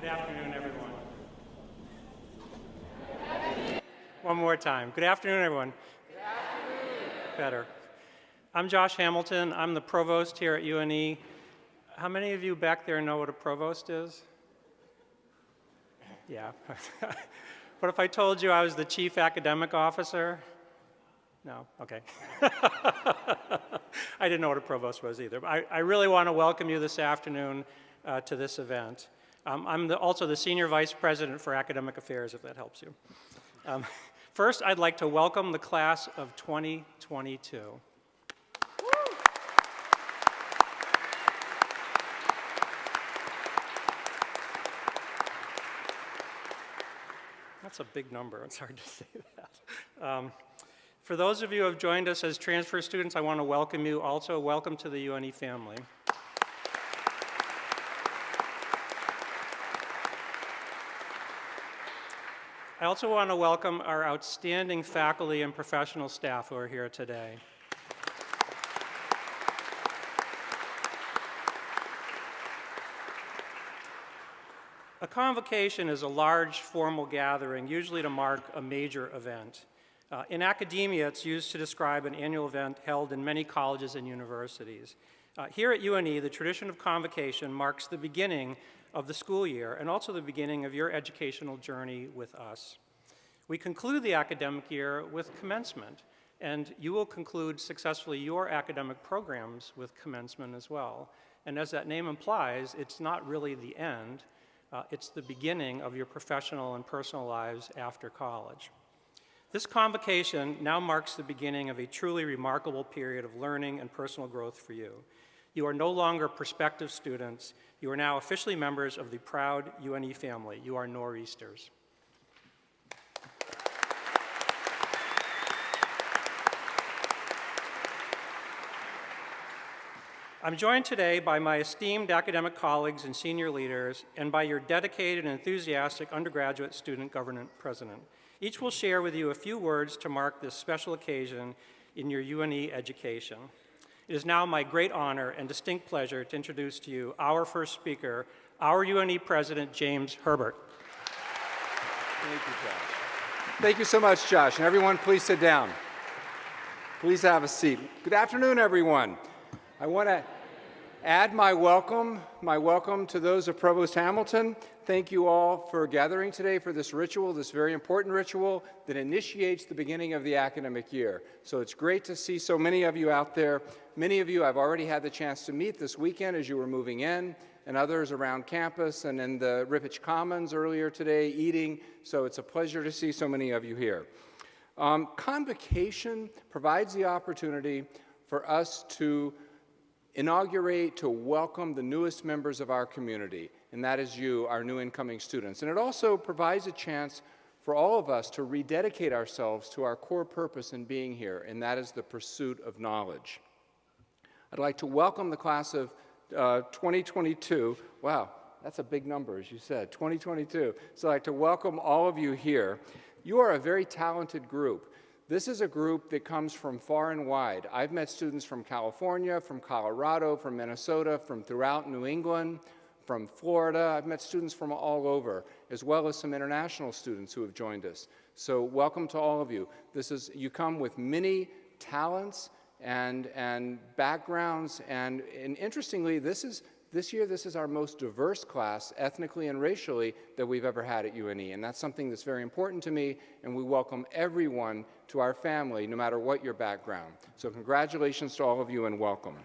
Good afternoon, everyone. One more time. Good afternoon, everyone. Good afternoon. Better. I'm Josh Hamilton. I'm the provost here at UNE. How many of you back there know what a provost is? Yeah. What if I told you I was the chief academic officer? No? Okay. I didn't know what a provost was either. But I really want to welcome you this afternoon to this event. I'm also the Senior Vice President for Academic Affairs, if that helps you. First, I'd like to welcome the class of 2022. That's a big number. It's hard to say that. For those of you who have joined us as transfer students, I want to welcome you. Also, welcome to the UNE family. I also want to welcome our outstanding faculty and professional staff who are here today. A convocation is a large formal gathering, usually to mark a major event. In academia, it's used to describe an annual event held in many colleges and universities. Here at UNE, the tradition of convocation marks the beginning of the school year and also the beginning of your educational journey with us. We conclude the academic year with commencement, and you will conclude successfully your academic programs with commencement as well. And as that name implies, it's not really the end, it's the beginning of your professional and personal lives after college. This convocation now marks the beginning of a truly remarkable period of learning and personal growth for you. You are no longer prospective students. You are now officially members of the proud UNE family. You are Nor'easters. I'm joined today by my esteemed academic colleagues and senior leaders, and by your dedicated and enthusiastic undergraduate student government president. Each will share with you a few words to mark this special occasion in your UNE education. It is now my great honor and distinct pleasure to introduce to you our first speaker, our UNE President, James Herbert. Thank you, Josh. Thank you so much, Josh. And everyone, please sit down. Please have a seat. Good afternoon, everyone. I want to add my welcome to those of Provost Hamilton. Thank you all for gathering today for this ritual, this very important ritual that initiates the beginning of the academic year. So it's great to see so many of you out there. Many of you I've already had the chance to meet this weekend as you were moving in, and others around campus and in the Rippich Commons earlier today eating. So it's a pleasure to see so many of you here. Convocation provides the opportunity for us to inaugurate, to welcome the newest members of our community, and that is you, our new incoming students. And it also provides a chance for all of us to rededicate ourselves to our core purpose in being here, and that is the pursuit of knowledge. I'd like to welcome the class of 2022. Wow, that's a big number, as you said, 2022. So I'd like to welcome all of you here. You are a very talented group. This is a group that comes from far and wide. I've met students from California, from Colorado, from Minnesota, from throughout New England, from Florida. I've met students from all over, as well as some international students who have joined us. So welcome to all of you. You come with many talents and backgrounds, and interestingly, this year, this is our most diverse class, ethnically and racially, that we've ever had at UNE, and that's something that's very important to me, and we welcome everyone to our family, no matter what your background. So congratulations to all of you, and welcome.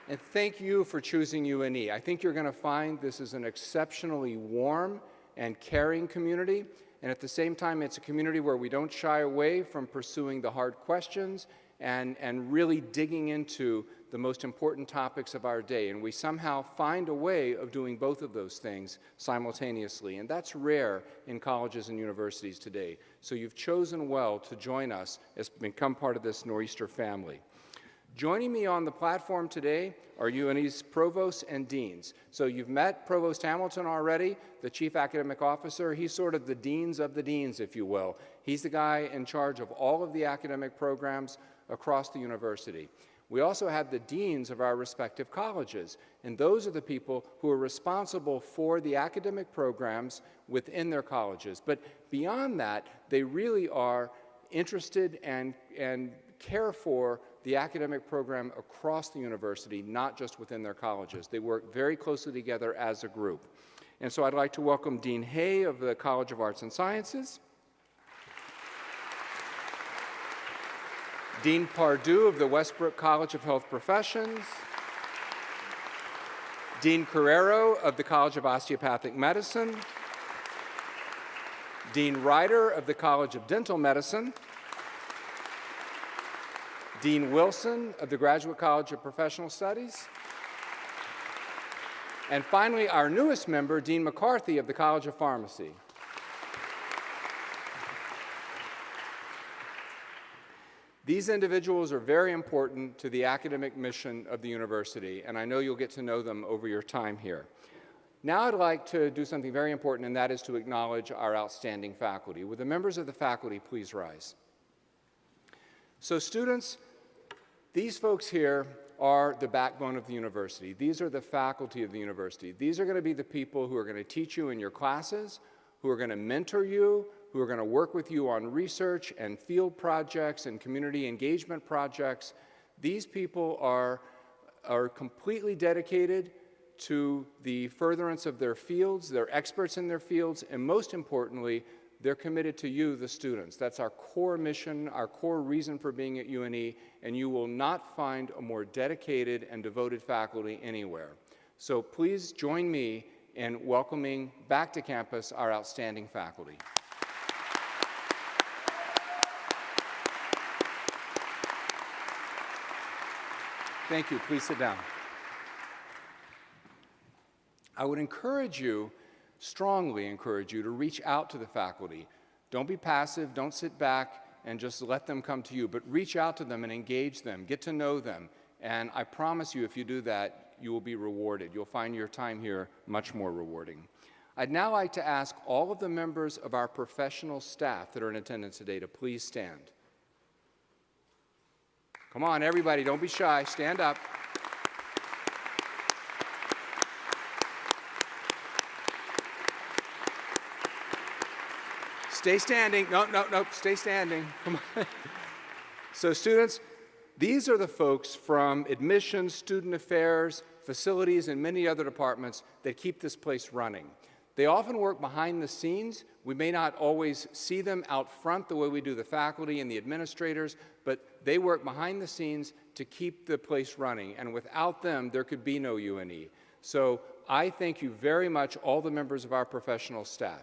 And thank you for choosing UNE. I think you're going to find this is an exceptionally warm and caring community. And at the same time, it's a community where we don't shy away from pursuing the hard questions and really digging into the most important topics of our day. And we somehow find a way of doing both of those things simultaneously. And that's rare in colleges and universities today. So you've chosen well to join us as become part of this Nor'easter family. Joining me on the platform today are UNE's provosts and deans. So you've met Provost Hamilton already, the chief academic officer. He's sort of the deans of the deans, if you will. He's the guy in charge of all of the academic programs across the university. We also have the deans of our respective colleges, and those are the people who are responsible for the academic programs within their colleges. But beyond that, they really are interested and care for the academic program across the university, not just within their colleges. They work very closely together as a group. And so I'd like to welcome Dean Hay of the College of Arts and Sciences, Dean Pardue of the Westbrook College of Health Professions, Dean Carrero of the College of Osteopathic Medicine, Dean Ryder of the College of Dental Medicine, Dean Wilson of the Graduate College of Professional Studies, and finally, our newest member, Dean McCarthy of the College of Pharmacy. These individuals are very important to the academic mission of the university, and I know you'll get to know them over your time here. Now I'd like to do something very important, and that is to acknowledge our outstanding faculty. Would the members of the faculty please rise? So students, these folks here are the backbone of the university. These are the faculty of the university. These are going to be the people who are going to teach you in your classes, who are going to mentor you, who are going to work with you on research and field projects and community engagement projects. These people are completely dedicated to the furtherance of their fields. They're experts in their fields, and most importantly, they're committed to you, the students. That's our core mission, our core reason for being at UNE, and you will not find a more dedicated and devoted faculty anywhere. So please join me in welcoming back to campus our outstanding faculty. Thank you. Please sit down. I would encourage you, strongly encourage you, to reach out to the faculty. Don't be passive. Don't sit back and just let them come to you, but reach out to them and engage them. Get to know them. And I promise you, if you do that, you will be rewarded. You'll find your time here much more rewarding. I'd now like to ask all of the members of our professional staff that are in attendance today to please stand. Come on, everybody, don't be shy. Stand up. Stay standing. No, stay standing. Come on. So students, these are the folks from admissions, student affairs, facilities, and many other departments that keep this place running. They often work behind the scenes. We may not always see them out front the way we do the faculty and the administrators, but they work behind the scenes to keep the place running. And without them, there could be no UNE. So I thank you very much, all the members of our professional staff.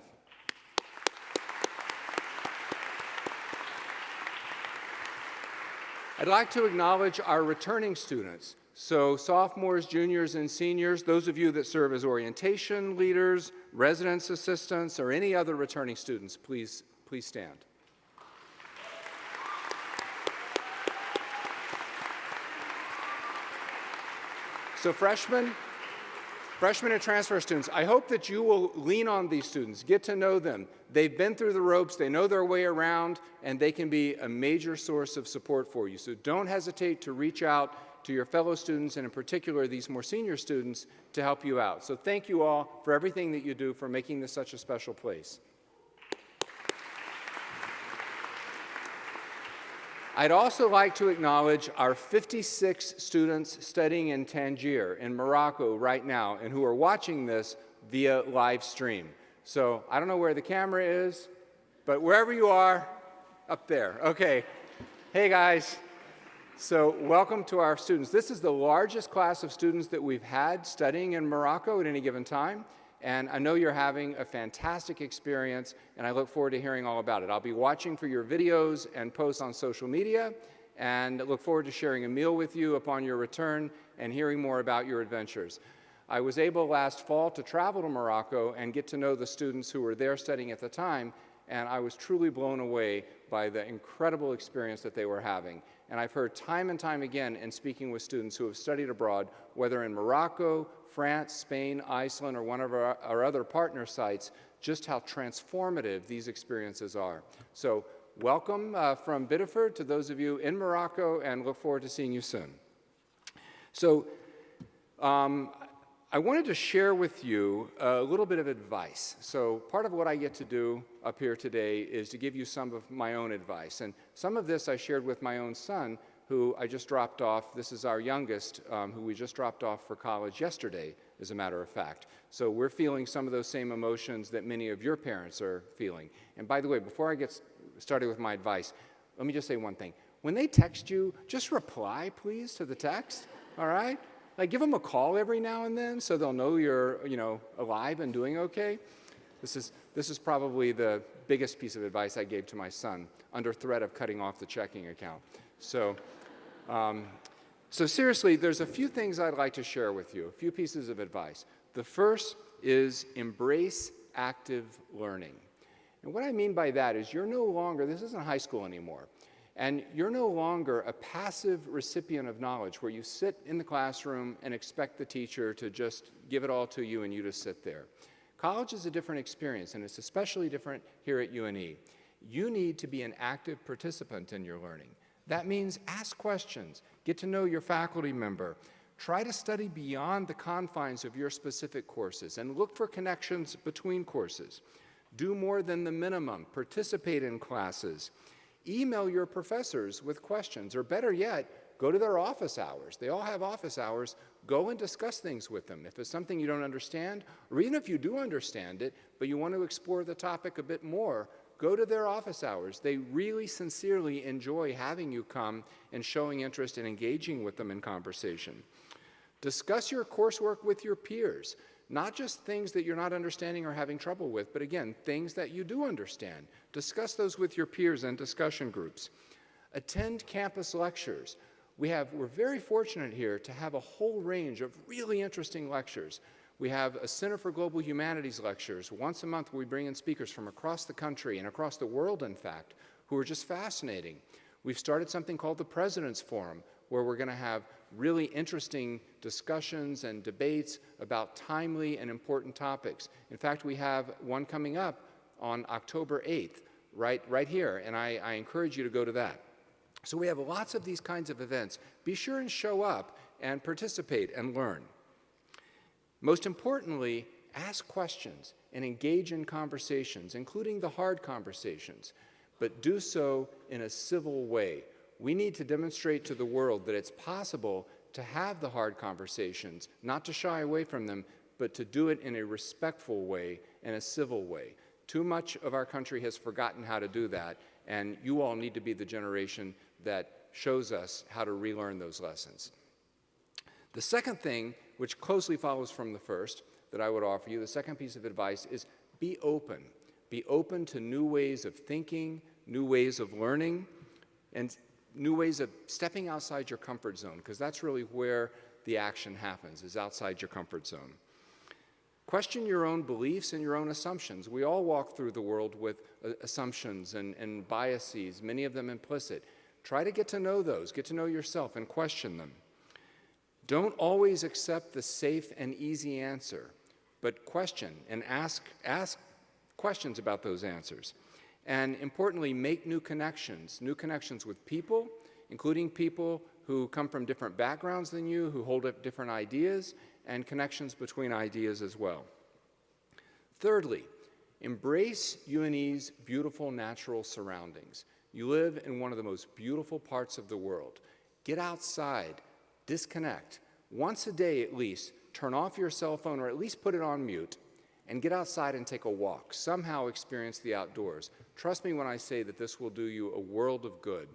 I'd like to acknowledge our returning students. So sophomores, juniors, and seniors, those of you that serve as orientation leaders, residence assistants, or any other returning students, please stand. So freshmen and transfer students, I hope that you will lean on these students, get to know them. They've been through the ropes, they know their way around, and they can be a major source of support for you. So don't hesitate to reach out to your fellow students, and in particular these more senior students, to help you out. So thank you all for everything that you do for making this such a special place. I'd also like to acknowledge our 56 students studying in Tangier in Morocco right now and who are watching this via live stream. So I don't know where the camera is, but wherever you are, up there. Okay. Hey guys. So welcome to our students. This is the largest class of students that we've had studying in Morocco at any given time. And I know you're having a fantastic experience, and I look forward to hearing all about it. I'll be watching for your videos and posts on social media, and look forward to sharing a meal with you upon your return and hearing more about your adventures. I was able last fall to travel to Morocco and get to know the students who were there studying at the time, and I was truly blown away by the incredible experience that they were having. And I've heard time and time again in speaking with students who have studied abroad, whether in Morocco, France, Spain, Iceland, or one of our other partner sites, just how transformative these experiences are. So welcome from Biddeford to those of you in Morocco, and look forward to seeing you soon. So I wanted to share with you a little bit of advice. So part of what I get to do up here today is to give you some of my own advice. And some of this I shared with my own son, who I just dropped off. This is our youngest, who we just dropped off for college yesterday, as a matter of fact. So we're feeling some of those same emotions that many of your parents are feeling. And by the way, before I get started with my advice, let me just say one thing. When they text you, just reply, please, to the text, all right? Like, give them a call every now and then so they'll know you're, alive and doing okay. This is probably the biggest piece of advice I gave to my son, under threat of cutting off the checking account. So seriously, there's a few things I'd like to share with you, a few pieces of advice. The first is embrace active learning. And what I mean by that is you're no longer, this isn't high school anymore, and you're no longer a passive recipient of knowledge where you sit in the classroom and expect the teacher to just give it all to you and you just sit there. College is a different experience, and it's especially different here at UNE. You need to be an active participant in your learning. That means ask questions, get to know your faculty member, try to study beyond the confines of your specific courses, and look for connections between courses. Do more than the minimum, participate in classes. Email your professors with questions, or better yet, go to their office hours. They all have office hours. Go and discuss things with them. If it's something you don't understand, or even if you do understand it, but you want to explore the topic a bit more, go to their office hours. They really sincerely enjoy having you come and showing interest and engaging with them in conversation. Discuss your coursework with your peers, not just things that you're not understanding or having trouble with, but again, things that you do understand. Discuss those with your peers and discussion groups. Attend campus lectures. We're very fortunate here to have a whole range of really interesting lectures. We have a Center for Global Humanities lectures. Once a month, we bring in speakers from across the country and across the world, in fact, who are just fascinating. We've started something called the President's Forum, where we're going to have really interesting discussions and debates about timely and important topics. In fact, we have one coming up on October 8th, right here, and I encourage you to go to that. So we have lots of these kinds of events. Be sure and show up and participate and learn. Most importantly, ask questions and engage in conversations, including the hard conversations, but do so in a civil way. We need to demonstrate to the world that it's possible to have the hard conversations, not to shy away from them, but to do it in a respectful way and a civil way. Too much of our country has forgotten how to do that, and you all need to be the generation that shows us how to relearn those lessons. The second thing, which closely follows from the first, that I would offer you, the second piece of advice is be open. Be open to new ways of thinking, new ways of learning, and new ways of stepping outside your comfort zone, because that's really where the action happens, is outside your comfort zone. Question your own beliefs and your own assumptions. We all walk through the world with assumptions and biases, many of them implicit. Try to get to know those, get to know yourself, and question them. Don't always accept the safe and easy answer, but question and ask questions about those answers. And importantly, make new connections with people, including people who come from different backgrounds than you, who hold up different ideas, and connections between ideas as well. Thirdly, embrace UNE's beautiful natural surroundings. You live in one of the most beautiful parts of the world. Get outside, disconnect. Once a day at least, turn off your cell phone or at least put it on mute and get outside and take a walk. Somehow experience the outdoors. Trust me when I say that this will do you a world of good.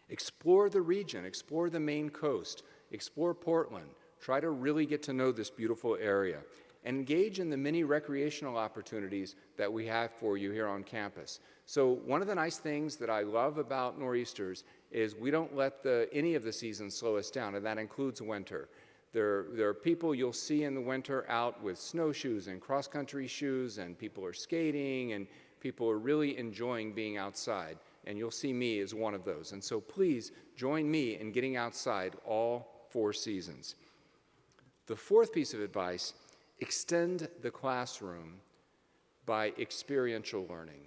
Explore the region, explore the Maine coast, explore Portland. Try to really get to know this beautiful area. And engage in the many recreational opportunities that we have for you here on campus. So one of the nice things that I love about Nor'easters is we don't let any of the seasons slow us down, and that includes winter. There are people you'll see in the winter out with snowshoes and cross-country shoes, and people are skating, and people are really enjoying being outside. And you'll see me as one of those. And so please join me in getting outside all 4 seasons. The fourth piece of advice, extend the classroom by experiential learning.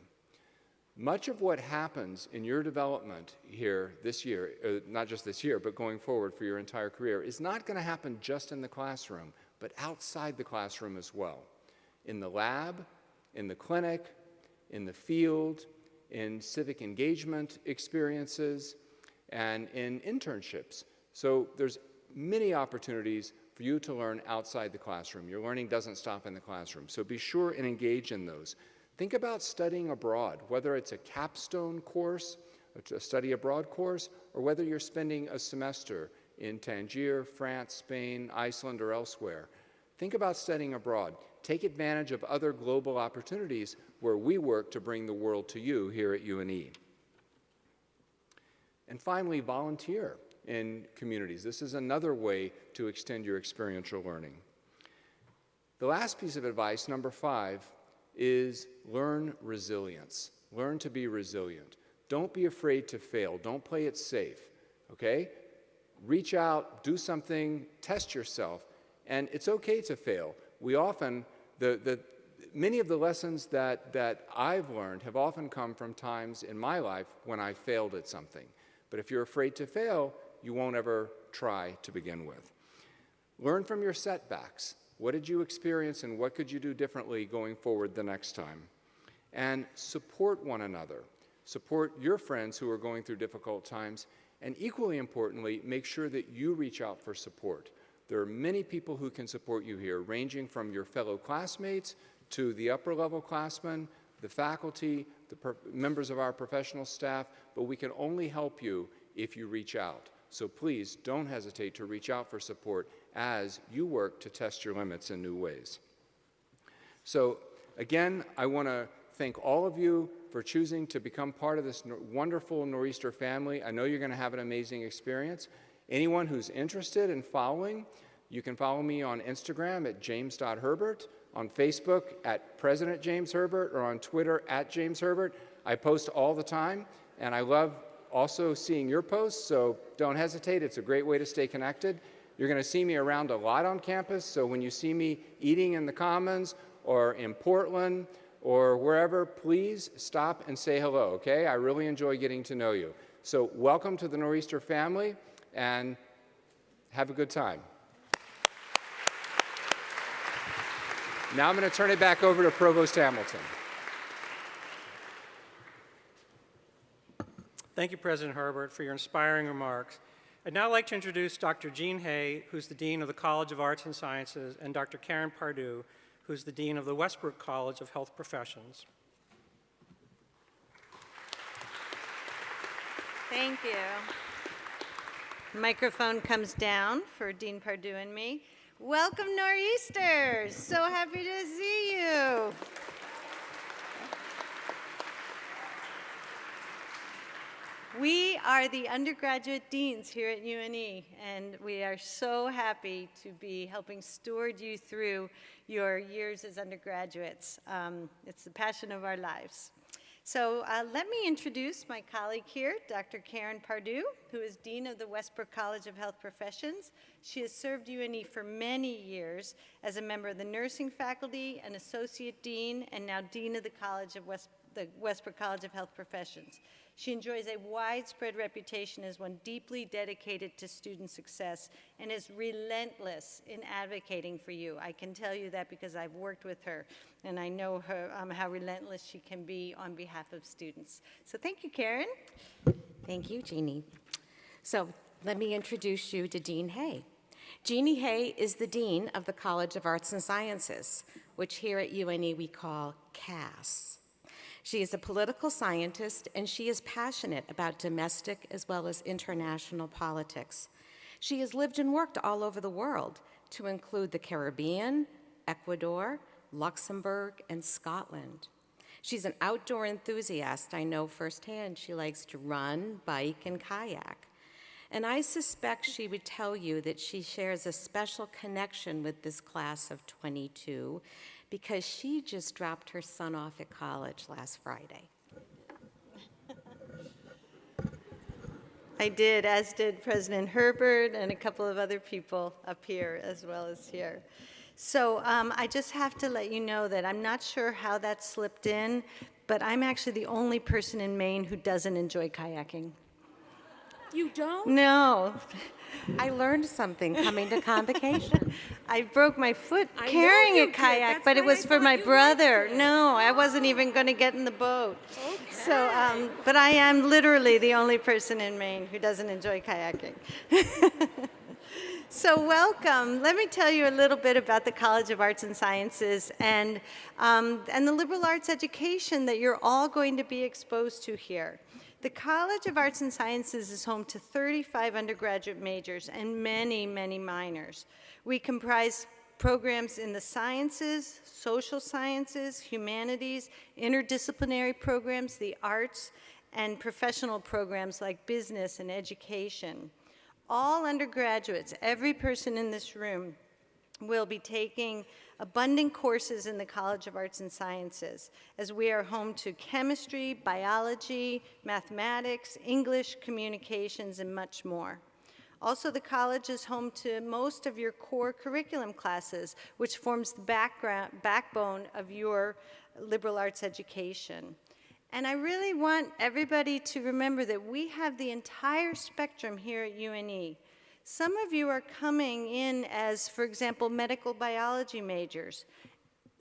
Much of what happens in your development here this year, not just this year, but going forward for your entire career, is not going to happen just in the classroom, but outside the classroom as well. In the lab, in the clinic, in the field, in civic engagement experiences, and in internships. So there's many opportunities for you to learn outside the classroom. Your learning doesn't stop in the classroom, so be sure and engage in those. Think about studying abroad, whether it's a capstone course, a study abroad course, or whether you're spending a semester in Tangier, France, Spain, Iceland, or elsewhere. Think about studying abroad. Take advantage of other global opportunities where we work to bring the world to you here at UNE. And finally, volunteer in communities. This is another way to extend your experiential learning. The last piece of advice, number 5, is learn resilience. Learn to be resilient. Don't be afraid to fail. Don't play it safe, okay? Reach out, do something, test yourself, and it's okay to fail. We often, many of the lessons that I've learned have often come from times in my life when I failed at something. But if you're afraid to fail, you won't ever try to begin with. Learn from your setbacks. What did you experience and what could you do differently going forward the next time? And support one another. Support your friends who are going through difficult times, and equally importantly, make sure that you reach out for support. There are many people who can support you here, ranging from your fellow classmates to the upper-level classmen, the faculty, the members of our professional staff, but we can only help you if you reach out. So please don't hesitate to reach out for support as you work to test your limits in new ways. So again, I want to thank all of you for choosing to become part of this wonderful Nor'easter family. I know you're going to have an amazing experience. Anyone who's interested in following, you can follow me on Instagram at james.herbert, on Facebook at President James Herbert, or on Twitter at James Herbert. I post all the time, and I love also seeing your posts, so don't hesitate. It's a great way to stay connected. You're going to see me around a lot on campus, so when you see me eating in the Commons or in Portland or wherever, please stop and say hello, okay? I really enjoy getting to know you. So welcome to the Nor'easter family, and have a good time. Now I'm going to turn it back over to Provost Hamilton. Thank you, President Herbert, for your inspiring remarks. I'd now like to introduce Dr. Jean Hay, who's the Dean of the College of Arts and Sciences, and Dr. Karen Pardue, who's the Dean of the Westbrook College of Health Professions. Thank you. The microphone comes down for Dean Pardue and me. Welcome, Nor'easters. So happy to see you. We are the undergraduate deans here at UNE, and we are so happy to be helping steward you through your years as undergraduates. It's the passion of our lives. So let me introduce my colleague here, Dr. Karen Pardue, who is Dean of the Westbrook College of Health Professions. She has served UNE for many years as a member of the nursing faculty, an associate dean, and now Dean of the Westbrook College of Health Professions. She enjoys a widespread reputation as one deeply dedicated to student success and is relentless in advocating for you. I can tell you that because I've worked with her, and I know her, how relentless she can be on behalf of students. So thank you, Karen. Thank you, Jeannie. So let me introduce you to Dean Hay. Jeannie Hay is the Dean of the College of Arts and Sciences, which here at UNE we call CAS. She is a political scientist, and she is passionate about domestic as well as international politics. She has lived and worked all over the world, to include the Caribbean, Ecuador, Luxembourg, and Scotland. She's an outdoor enthusiast. I know firsthand she likes to run, bike, and kayak. And I suspect she would tell you that she shares a special connection with this class of 22 because she just dropped her son off at college last Friday. I did, as did President Herbert and a couple of other people up here as well as here. So I just have to let you know that I'm not sure how that slipped in, but I'm actually the only person in Maine who doesn't enjoy kayaking. You don't? No. I learned something coming to Convocation. I broke my foot I know carrying you a did. kayak, That's but it why I was for thought my you liked brother. it. No, I wasn't even going to get in the boat. Okay. So, but I am literally the only person in Maine who doesn't enjoy kayaking. So welcome. Let me tell you a little bit about the College of Arts and Sciences and the liberal arts education that you're all going to be exposed to here. The College of Arts and Sciences is home to 35 undergraduate majors and many, many minors. We comprise programs in the sciences, social sciences, humanities, interdisciplinary programs, the arts, and professional programs like business and education. All undergraduates, every person in this room, will be taking abundant courses in the College of Arts and Sciences, as we are home to chemistry, biology, mathematics, English, communications, and much more. Also, the college is home to most of your core curriculum classes, which forms the backbone of your liberal arts education. And I really want everybody to remember that we have the entire spectrum here at UNE. Some of you are coming in as, for example, medical biology majors,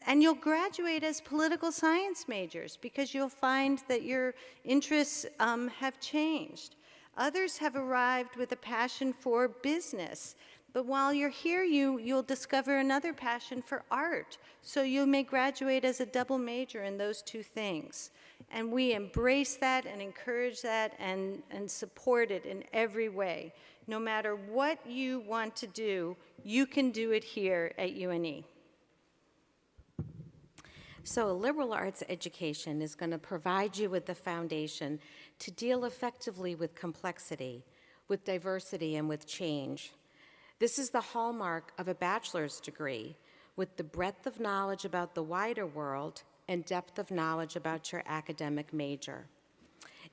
and you'll graduate as political science majors because you'll find that your interests have changed. Others have arrived with a passion for business, but while you're here, you'll discover another passion for art. So you may graduate as a double major in those two things. And we embrace that and encourage that and support it in every way. No matter what you want to do, you can do it here at UNE. So a liberal arts education is going to provide you with the foundation to deal effectively with complexity, with diversity, and with change. This is the hallmark of a bachelor's degree, with the breadth of knowledge about the wider world and depth of knowledge about your academic major.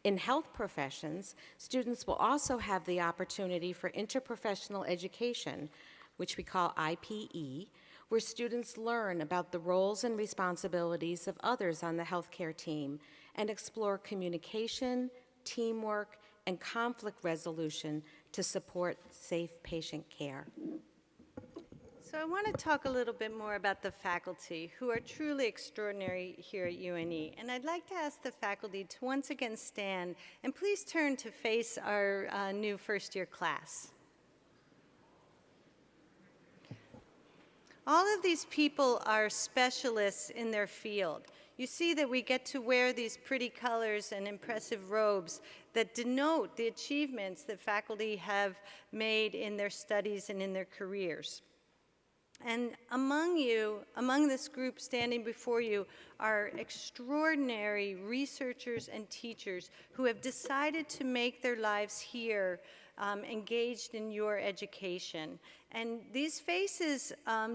In health professions, students will also have the opportunity for interprofessional education, which we call IPE, where students learn about the roles and responsibilities of others on the healthcare team and explore communication, teamwork, and conflict resolution to support safe patient care. So I want to talk a little bit more about the faculty, who are truly extraordinary here at UNE. And I'd like to ask the faculty to once again stand, and please turn to face our new first-year class. All of these people are specialists in their field. You see that we get to wear these pretty colors and impressive robes that denote the achievements that faculty have made in their studies and in their careers. And among this group standing before you, are extraordinary researchers and teachers who have decided to make their lives here engaged in your education. And these faces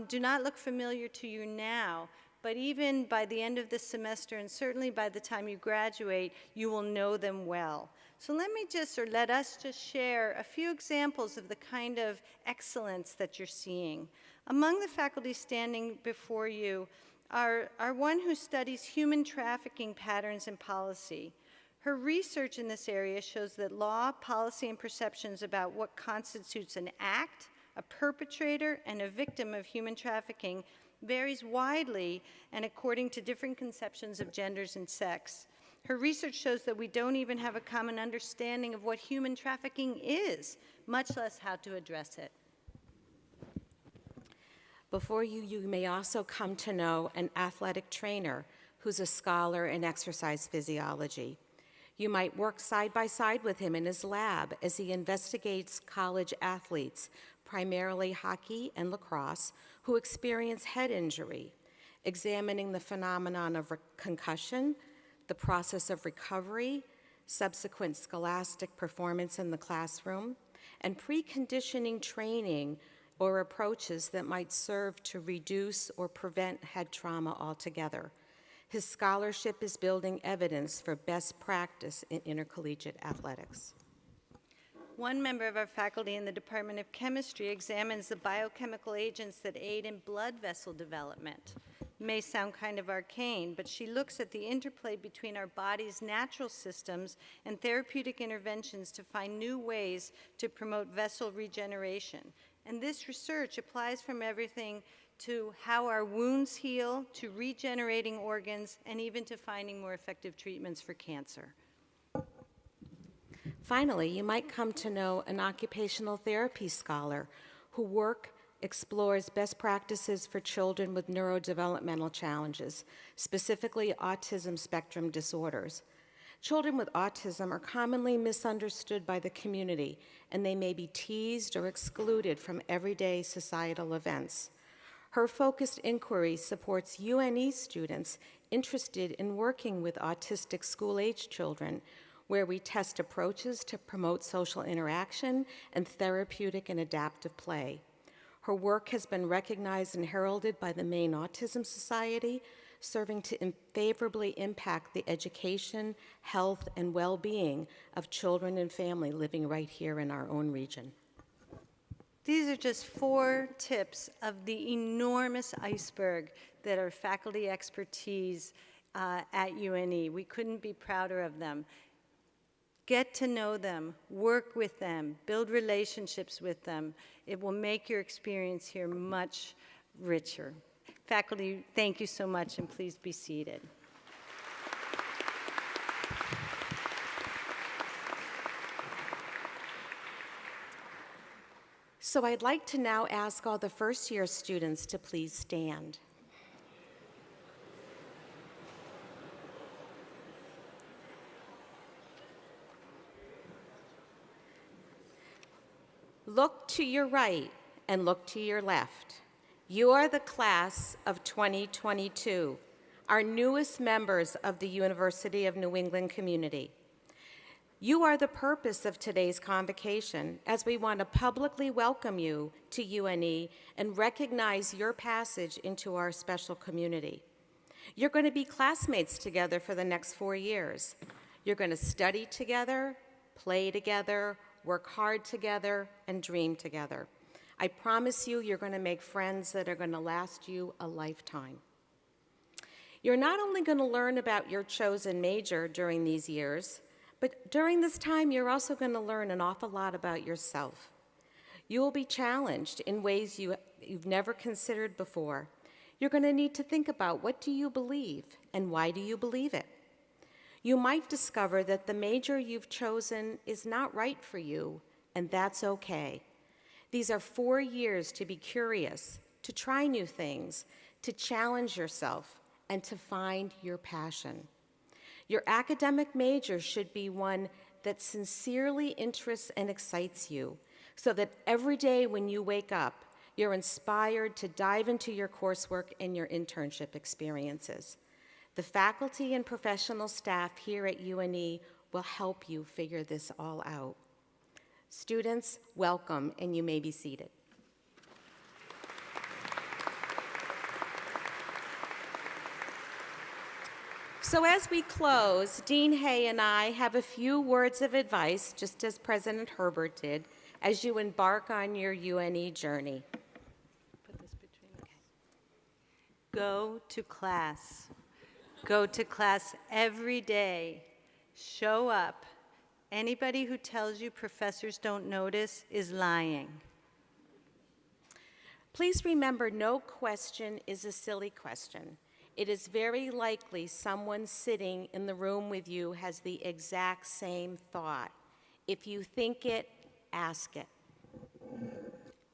do not look familiar to you now, but even by the end of this semester, and certainly by the time you graduate, you will know them well. So let us just share a few examples of the kind of excellence that you're seeing. Among the faculty standing before you are one who studies human trafficking patterns and policy. Her research in this area shows that law, policy, and perceptions about what constitutes an act, a perpetrator, and a victim of human trafficking varies widely and according to different conceptions of genders and sex. Her research shows that we don't even have a common understanding of what human trafficking is, much less how to address it. Before you, you may also come to know an athletic trainer who's a scholar in exercise physiology. You might work side by side with him in his lab as he investigates college athletes, primarily hockey and lacrosse, who experience head injury, examining the phenomenon of concussion, the process of recovery, subsequent scholastic performance in the classroom, and preconditioning training or approaches that might serve to reduce or prevent head trauma altogether. His scholarship is building evidence for best practice in intercollegiate athletics. One member of our faculty in the Department of Chemistry examines the biochemical agents that aid in blood vessel development. may sound kind of arcane, but she looks at the interplay between our body's natural systems and therapeutic interventions to find new ways to promote vessel regeneration. And this research applies from everything to how our wounds heal, to regenerating organs, and even to finding more effective treatments for cancer. Finally, you might come to know an occupational therapy scholar whose work explores best practices for children with neurodevelopmental challenges, specifically autism spectrum disorders. Children with autism are commonly misunderstood by the community, and they may be teased or excluded from everyday societal events. Her focused inquiry supports UNE students interested in working with autistic school-age children, where we test approaches to promote social interaction and therapeutic and adaptive play. Her work has been recognized and heralded by the Maine Autism Society, serving to favorably impact the education, health, and well-being of children and family living right here in our own region. These are just 4 tips of the enormous iceberg that are faculty expertise at UNE. We couldn't be prouder of them. Get to know them, work with them, build relationships with them. It will make your experience here much richer. Faculty, thank you so much, and please be seated. So I'd like to now ask all the first-year students to please stand. Look to your right and look to your left. You are the class of 2022, our newest members of the University of New England community. You are the purpose of today's convocation, as we want to publicly welcome you to UNE and recognize your passage into our special community. You're going to be classmates together for the next 4 years. You're going to study together, play together, work hard together, and dream together. I promise you, you're going to make friends that are going to last you a lifetime. You're not only going to learn about your chosen major during these years, but during this time, you're also going to learn an awful lot about yourself. You will be challenged in ways you've never considered before. You're going to need to think about, what do you believe and why do you believe it? You might discover that the major you've chosen is not right for you, and that's okay. These are 4 years to be curious, to try new things, to challenge yourself, and to find your passion. Your academic major should be one that sincerely interests and excites you, so that every day when you wake up, you're inspired to dive into your coursework and your internship experiences. The faculty and professional staff here at UNE will help you figure this all out. Students, welcome, and you may be seated. So as we close, Dean Hay and I have a few words of advice, just as President Herbert did, as you embark on your UNE journey. Put this between. Okay. Go to class. Go to class every day. Show up. Anybody who tells you professors don't notice is lying. Please remember, no question is a silly question. It is very likely someone sitting in the room with you has the exact same thought. If you think it, ask it.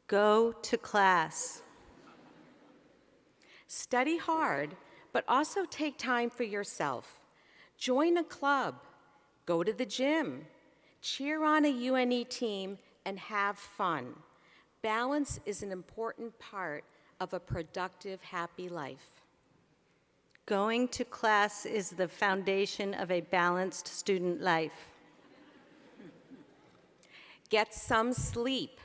Go to class. Study hard, but also take time for yourself. Join a club, go to the gym, cheer on a UNE team, and have fun. Balance is an important part of a productive, happy life. Going to class is the foundation of a balanced student life. Get some sleep.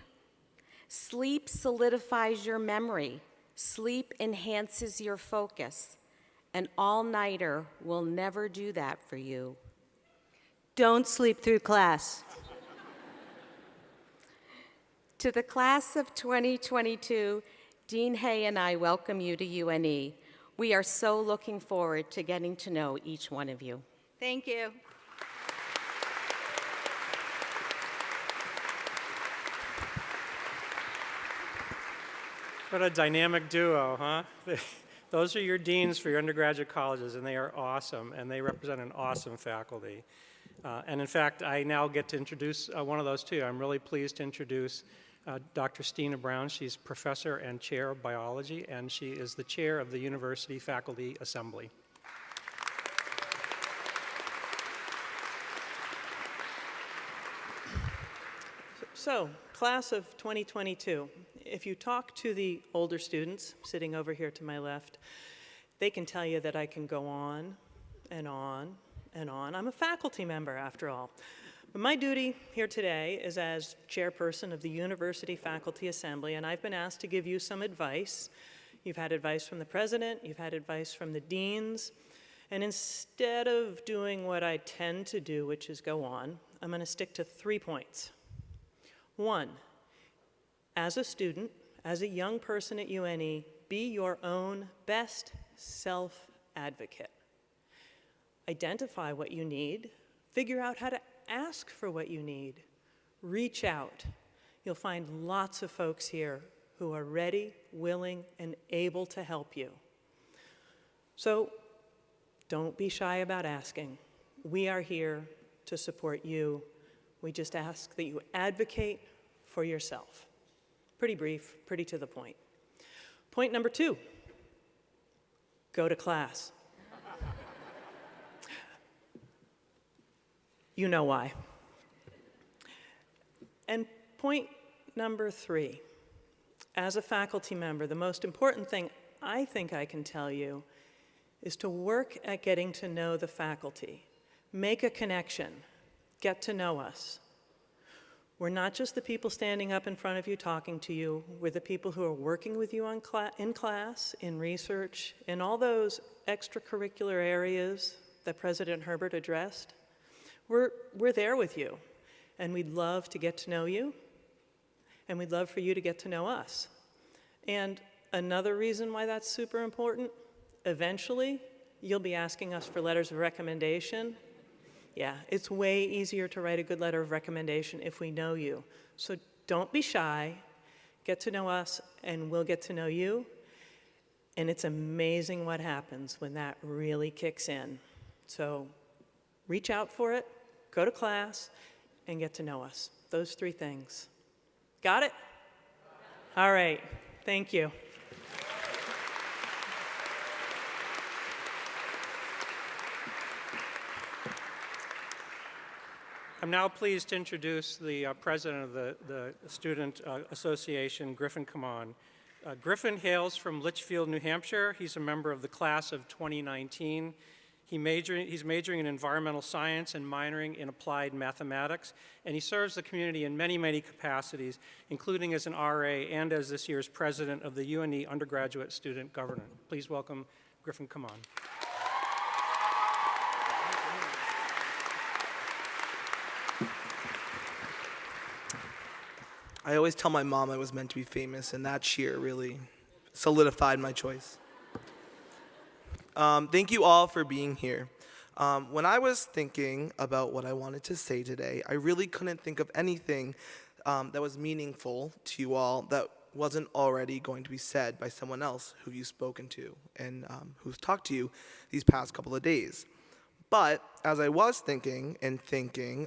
Sleep solidifies your memory. Sleep enhances your focus. An all-nighter will never do that for you. Don't sleep through class. To the class of 2022, Dean Hay and I welcome you to UNE. We are so looking forward to getting to know each one of you. Thank you. What a dynamic duo, huh? Those are your deans for your undergraduate colleges, and they are awesome, and they represent an awesome faculty. And in fact, I now get to introduce one of those too. I'm really pleased to introduce Dr. Stina Brown. She's professor and chair of biology, and she is the chair of the University Faculty Assembly. So, class of 2022, if you talk to the older students sitting over here to my left, they can tell you that I can go on and on and on. I'm a faculty member, after all. But my duty here today is as chairperson of the University Faculty Assembly, and I've been asked to give you some advice. You've had advice from the president, you've had advice from the deans, and instead of doing what I tend to do, which is go on, I'm going to stick to 3 points. 1, as a student, as a young person at UNE, be your own best self-advocate. Identify what you need, figure out how to ask for what you need, reach out. You'll find lots of folks here who are ready, willing, and able to help you. So don't be shy about asking. We are here to support you. We just ask that you advocate for yourself. Pretty brief, pretty to the point. Point number 2, go to class. You know why. And point number 3, as a faculty member, the most important thing I think I can tell you is to work at getting to know the faculty. Make a connection. Get to know us. We're not just the people standing up in front of you talking to you. We're the people who are working with you in class, in research, in all those extracurricular areas that President Herbert addressed. We're there with you, and we'd love to get to know you, and we'd love for you to get to know us. And another reason why that's super important, eventually, you'll be asking us for letters of recommendation. Yeah, it's way easier to write a good letter of recommendation if we know you. So don't be shy, get to know us, and we'll get to know you. And it's amazing what happens when that really kicks in. So reach out for it, go to class, and get to know us. Those 3 things. Got it? All right, thank you. I'm now pleased to introduce the president of the Student Association, Griffin Kamon. Griffin hails from Litchfield, New Hampshire. He's a member of the class of 2019. He's majoring in environmental science and minoring in applied mathematics, and he serves the community in many, many capacities, including as an RA and as this year's president of the UNE Undergraduate Student Government. Please welcome Griffin Kamon. I always tell my mom I was meant to be famous, and that cheer really solidified my choice. Thank you all for being here. When I was thinking about what I wanted to say today, I really couldn't think of anything that was meaningful to you all that wasn't already going to be said by someone else who you've spoken to and who's talked to you these past couple of days. But as I was thinking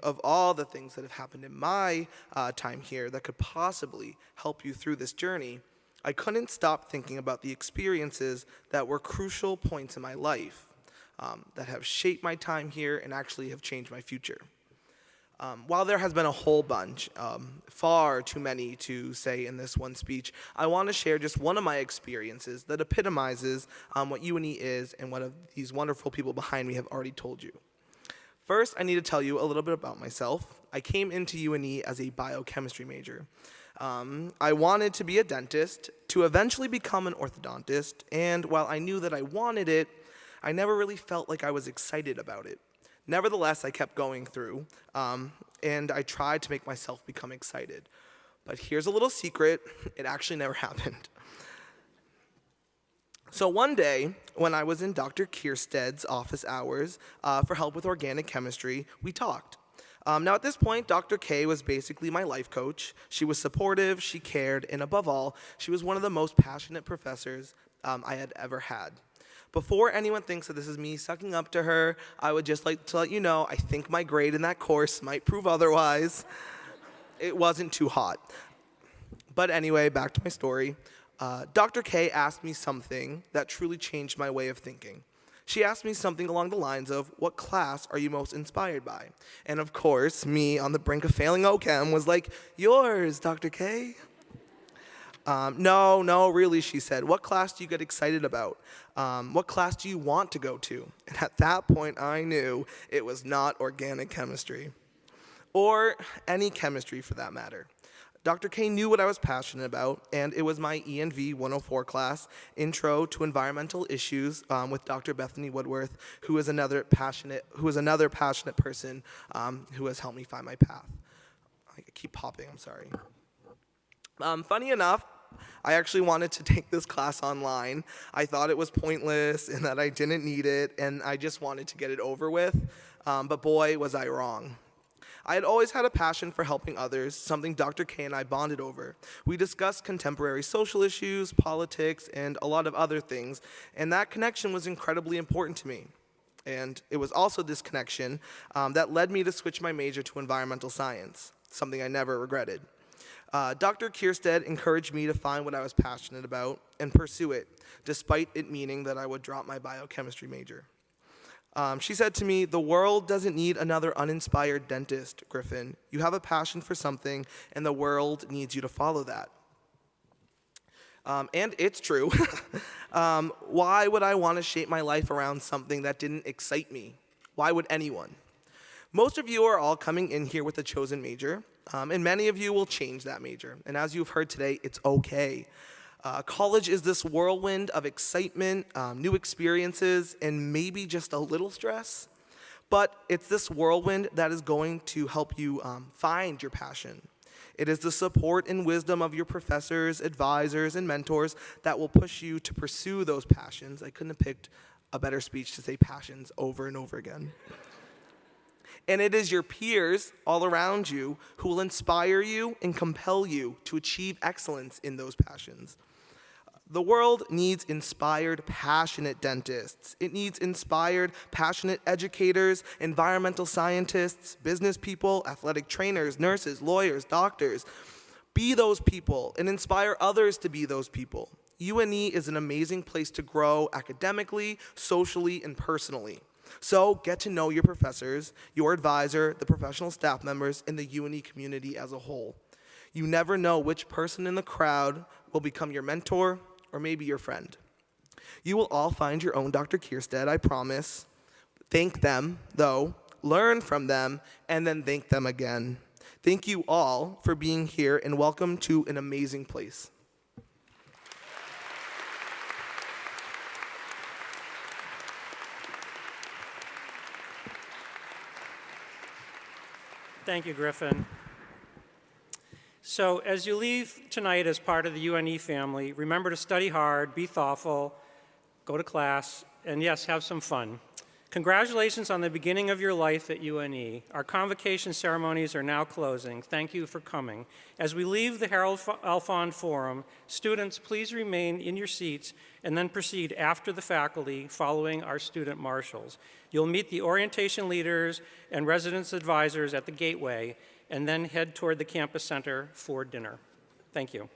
of all the things that have happened in my time here that could possibly help you through this journey, I couldn't stop thinking about the experiences that were crucial points in my life that have shaped my time here and actually have changed my future. While there has been a whole bunch, far too many to say in this one speech, I want to share just one of my experiences that epitomizes what UNE is and what these wonderful people behind me have already told you. First, I need to tell you a little bit about myself. I came into UNE as a biochemistry major. I wanted to be a dentist, to eventually become an orthodontist, and while I knew that I wanted it, I never really felt like I was excited about it. Nevertheless, I kept going through, and I tried to make myself become excited. But here's a little secret, it actually never happened. So one day, when I was in Dr. Kierstead's office hours for help with organic chemistry, we talked. Now, at this point, Dr. K was basically my life coach. She was supportive, she cared, and above all, she was one of the most passionate professors I had ever had. Before anyone thinks that this is me sucking up to her, I would just like to let you know I think my grade in that course might prove otherwise. It wasn't too hot. But anyway, back to my story. Dr. K asked me something that truly changed my way of thinking. She asked me something along the lines of, what class are you most inspired by? And of course, me on the brink of failing OChem was like, yours, Dr. K. No, really, she said. What class do you get excited about? What class do you want to go to? And at that point, I knew it was not organic chemistry, or any chemistry for that matter. Dr. K knew what I was passionate about, and it was my ENV 104 class, Intro to Environmental Issues, with Dr. Bethany Woodworth, who is another passionate person who has helped me find my path. I keep popping, I'm sorry. Funny enough, I actually wanted to take this class online. I thought it was pointless and that I didn't need it, and I just wanted to get it over with, but boy, was I wrong. I had always had a passion for helping others, something Dr. K and I bonded over. We discussed contemporary social issues, politics, and a lot of other things, and that connection was incredibly important to me. And it was also this connection that led me to switch my major to environmental science, something I never regretted. Dr. Kierstead encouraged me to find what I was passionate about and pursue it, despite it meaning that I would drop my biochemistry major. She said to me, the world doesn't need another uninspired dentist, Griffin. You have a passion for something, and the world needs you to follow that. And it's true. Why would I want to shape my life around something that didn't excite me? Why would anyone? Most of you are all coming in here with a chosen major, and many of you will change that major. And as you've heard today, it's okay. College is this whirlwind of excitement, new experiences, and maybe just a little stress. But it's this whirlwind that is going to help you find your passion. It is the support and wisdom of your professors, advisors, and mentors that will push you to pursue those passions. I couldn't have picked a better speech to say passions over and over again. And it is your peers all around you who will inspire you and compel you to achieve excellence in those passions. The world needs inspired, passionate dentists. It needs inspired, passionate educators, environmental scientists, business people, athletic trainers, nurses, lawyers, doctors. Be those people and inspire others to be those people. UNE is an amazing place to grow academically, socially, and personally. So get to know your professors, your advisor, the professional staff members, and the UNE community as a whole. You never know which person in the crowd will become your mentor or maybe your friend. You will all find your own Dr. Kierstead, I promise. Thank them, though, learn from them, and then thank them again. Thank you all for being here, and welcome to an amazing place. Thank you, Griffin. So as you leave tonight as part of the UNE family, remember to study hard, be thoughtful, go to class, and yes, have some fun. Congratulations on the beginning of your life at UNE. Our convocation ceremonies are now closing. Thank you for coming. As we leave the Harold Alfond Forum, students, please remain in your seats and then proceed after the faculty following our student marshals. You'll meet the orientation leaders and residence advisors at the gateway and then head toward the campus center for dinner. Thank you.